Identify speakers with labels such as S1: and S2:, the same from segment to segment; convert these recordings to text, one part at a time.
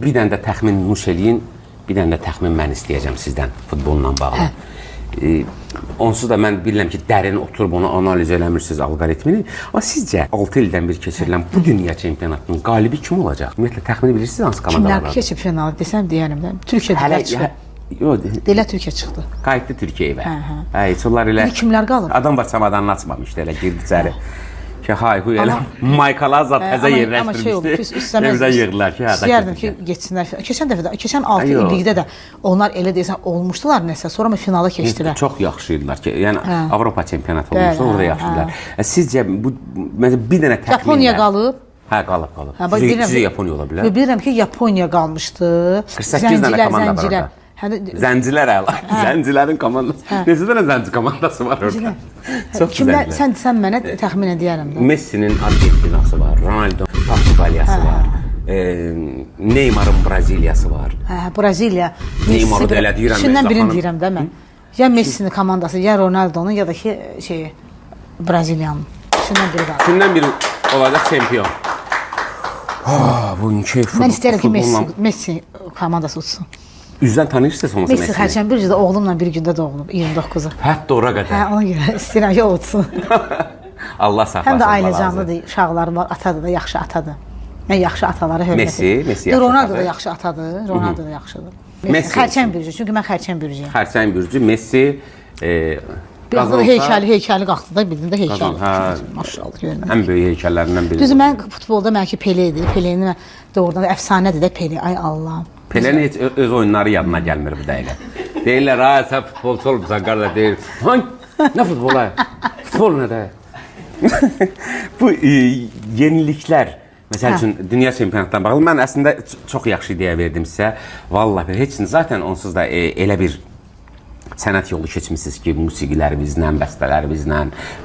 S1: Bir dənə də təxmin nuş eləyin, bir dənə də təxmin mən istəyəcəm sizdən futbolla bağlı. Onsuz da mən bilirəm ki, dərin oturub onu analiz eləmirsiniz alqoritmini. Amma sizcə 6 ildən bir keçirilən bu dünya çempionatının qalibi kim olacaq? Ümumiyyətlə təxmini bilirsiniz hansı komandalar?
S2: Kimlər keçib finalı desəm deyərəm də. Türkiyədə çıxdı. Delə Türkiyə çıxdı.
S1: Qayıtdı Türkiyəyə. Heç onlar elə
S2: kimlər qalıb?
S1: Adam var çamadanını açmamışdı, elə girdi içəri. Ki hay-huy elə maykalar zat təzə yerləşdirmişdi. Evdə yığdılar ki,
S2: istəyərdim ki, geçsinlər. Keçən 6 illikdə də onlar elə deyəsən olmuşdular nəsə, sonra finala keçdilər.
S1: Çox yaxşı idilər ki, yəni Avropa çempionatı olmuşdu, orada yaxşıdılar. Sizcə bu bir dənə təxmin
S2: Yaponiya qalıb?
S1: Hə, qalıb. Sizcə Yaponiya ola bilər?
S2: Bilirəm ki, Yaponiya qalmışdı.
S1: 48 dənə komanda var orada. Zəncilər əla. Zəncilərin komandası. Neçə dənə zənci komandası var orada? Çox
S2: güzel. Sən mənə təxmin edərəm də.
S1: Messi'nin Argentinası var, Ronaldo'nun Portugaliyası var, Neymar'ın Braziliyası var.
S2: Braziliya.
S1: Neymar'ı da elə deyirəm.
S2: İçindən birini deyirəm də mən. Ya Messi'nin komandası, ya Ronaldo'nun, ya da ki Braziliyanın. İçindən biri qalır.
S1: İçindən biri olacaq çempion. Bugünkü futbol.
S2: Mən istəyirəm ki, Messi komandası uçsun.
S1: Üzdən tanıyırsınız sonrası
S2: Messi xərçən bir cüzdə oğlumla bir gündə doğulub, 29-u.
S1: Hətta ora qədər.
S2: Ona görə istəyirəm ki, o uçsun.
S1: Allah saxlasın.
S2: Həm də ailə canlıdır, uşaqları var, atadır da, yaxşı atadır. Mən yaxşı ataları hörmət edirəm.
S1: Messi yaxşı
S2: Ronaldo da yaxşı atadır, Ronaldo da yaxşıdır. Xərçən bürcü, çünki mən xərçən bürcüyəm.
S1: Xərçən bürcü, Messi
S2: qazansa... Heykəli qalxdı da, bildin də heykəli. Maşallah, görünür.
S1: Ən böyük heykəllərindən biri.
S2: Düzü, mən futbolda mənki Pele idi. Peleni mən doğrudan da əfsanədir də Pele, ay Allahım.
S1: Pele'nin heç öz oyunları yadına gəlmir bu dəqiqə. Deyirlər, sən futbolçu olmuşsan, qarda deyir. Nə futbola? Futbol nə də? Bu yeniliklər, məsəl üçün, dünya çempionatdan bağlı, mən əslində çox yaxşı ideya verdim sizə. Vallahi, heç zaten onsuz da elə bir sənət yolu keçmişsiniz ki, musiqilərimizlə, bəstələrimizlə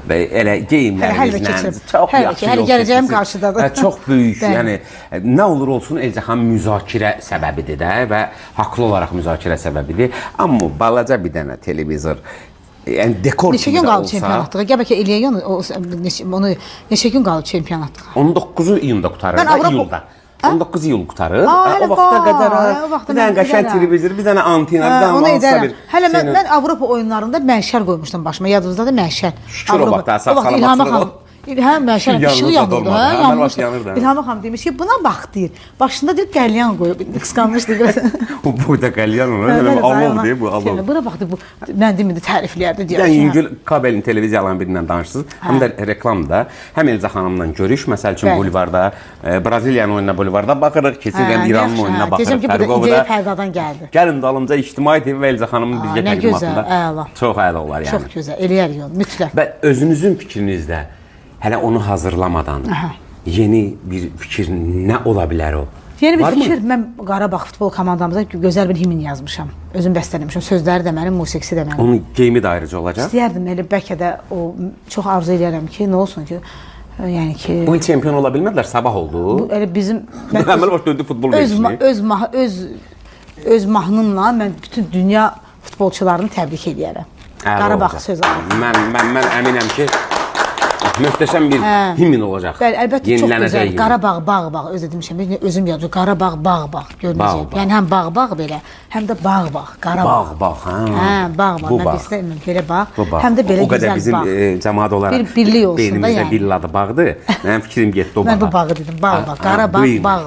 S1: və elə geyimlərimizlə çox yaxşı yol
S2: gələcəyim qarşıdadır.
S1: Çox böyük, yəni nə olur olsun Elcəxan müzakirə səbəbidir də və haqlı olaraq müzakirə səbəbidir. Amma balaca bir dənə televizor, yəni dekor kimi də olsa...
S2: Neçə gün qalıb çempionatlığa? Gəl bəlkə eləyək onu, neçə gün qalıb çempionatlığa?
S1: 19 iyunda qutarır da, iyulda. 19 iyul qutarır. O vaxta qədər bir dənə qəşəng televizor, bir dənə antena, bir dənə hansısa bir...
S2: Hələ mən Avropa oyunlarında məşəl qoymuşdum başıma, yadınızda da məşəl.
S1: Şükür o vaxtda, sağ salamatçılıq.
S2: Hə, məşəl, işığı yanırdı, yanmışdı.
S1: yanırdı.
S2: İlham xanım demiş ki, buna bax deyir. Başında deyir, qəlyan qoyub, qısqanmışdı.
S1: Bu da qəlyan olur, alov deyir bu, alov.
S2: Buna bax deyir, mən demir, tərifləyərdi deyir.
S1: Yəni, Yüngül kabelin televiziyalarının birindən danışsınız, həm də reklamda, həm Elcə xanımla görüş, məsəl üçün Bulvarda, Braziliyanın oyununa Bulvarda baxırıq, keçirən İranın oyununa baxırıq.
S2: Deyəcəm ki, bu da ideya pərdadan gəldi.
S1: Gəlin dalımca İctimai TV və Elcə xanımın bizə təqdimatında çox əla olar yəni.
S2: Çox gözəl, eləyər yol, mütləq.
S1: Və özünüzün fikrinizdə hələ onu hazırlamadan yeni bir fikir nə ola bilər o?
S2: Yeni bir fikir, mən Qarabağ futbol komandamıza gözəl bir himn yazmışam. Özüm bəstələmişəm, sözləri də mənim, musiqisi də mənim.
S1: Onun geyimi də ayrıca olacaq?
S2: İstəyərdim, elə bəlkə də o, çox arzu edirəm ki, nə olsun ki, yəni ki...
S1: Bu il çempion ola bilmədilər, sabah oldu.
S2: Bu, elə bizim...
S1: Əməl baş döndü futbol
S2: verilişini. Öz mahnımla mən bütün dünya futbolçularını təbrik edərəm. Qarabağ söz alır.
S1: Mən əminəm ki, möhtəşəm bir himn olacaq.
S2: Bəli, əlbəttə çox gözəl. Qarabağ, bağ, özü demişəm, özüm yazdım. Qarabağ, bağ, görməyəcək. Yəni həm bağ belə, həm də bağ, Qarabağ.
S1: Bağ,
S2: hə, bağ, mən istəyirəm belə bağ, həm də belə gözəl bağ.
S1: O qədər bizim cəmaat olaraq beynimizdə villadı bağdır. Mənim fikrim getdi o bağa.
S2: Mən bu bağı dedim, bağ, Qarabağ, bağ.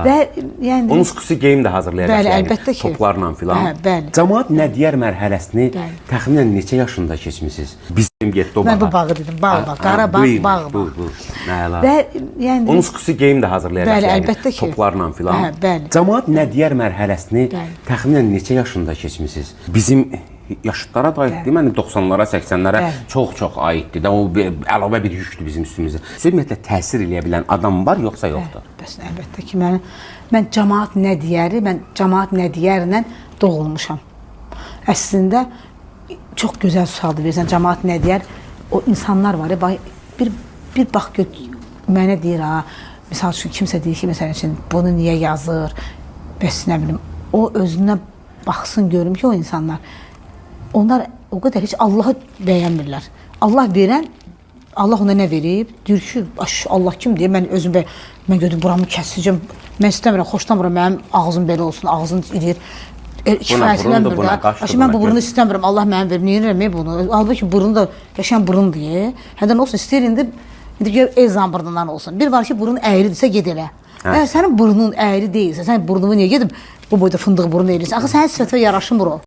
S2: Və yəni...
S1: Onun xüsusi geyim də hazırlayacaq.
S2: Bəli, əlbəttə ki.
S1: Toplarla filan.
S2: Bəli.
S1: Cəmaat nə deyər mərhələsini təxminən neçə yaşında keçmişsiniz? Bizim getdi o bağa.
S2: Mən bu bağı dedim, bağ, Qarabağ, bağ. Və yəni...
S1: Onun xüsusi geyim də hazırlayacaq.
S2: Bəli, əlbəttə ki.
S1: Toplarla filan.
S2: Bəli.
S1: Cəmaat nə deyər mərhələsini təxminən neçə yaşında keçmişsiniz? Bizim yaşıtlara da aiddir, mənim 90-lara, 80-lərə çox aiddir də, o əlavə bir yükdür bizim üstümüzdə. Siz ümumiyyətlə təsir eləyə bilən adam var, yoxsa yoxdur?
S2: Bəs əlbəttə ki, mən cəmaat nə deyəri, mən cəmaat nə deyərlə doğulmuşam. Əslində, çox gözəl sualdır versən, cəmaat nə deyər, o insanlar var ya, bir bax gör, mənə deyir ha, misal üçün kimsə deyir ki, məsələn üçün, bunu niyə yazır, bəs nə bilim, o özünə baxsın, görüm ki, o insanlar, onlar o qədər heç Allahı bəyənmirlər. Allah verən Allah ona nə verib? Deyir ki, Allah kim deyir, mən özüm mən götürüb buramı kəsicəm. Mən istəmirəm, xoşlamıram, mənim ağzım belə olsun, ağzım idir. Kifayətlənmir də. Mən bu burunu istəmirəm, Allah mənim verir, niyə eləməyəm bunu? Halbuki burun da qəşəng burun deyə. Hədən olsun, istəyir indi gör Elzan burnundan olsun. Bir var ki, burun əyridirsə, ged elə. Əgər sənin burnun əyri deyilsə, sən burnumu niyə gedib bu boyda fındıq burun eylirsən? Axı sənin sifətə yaraşmır o.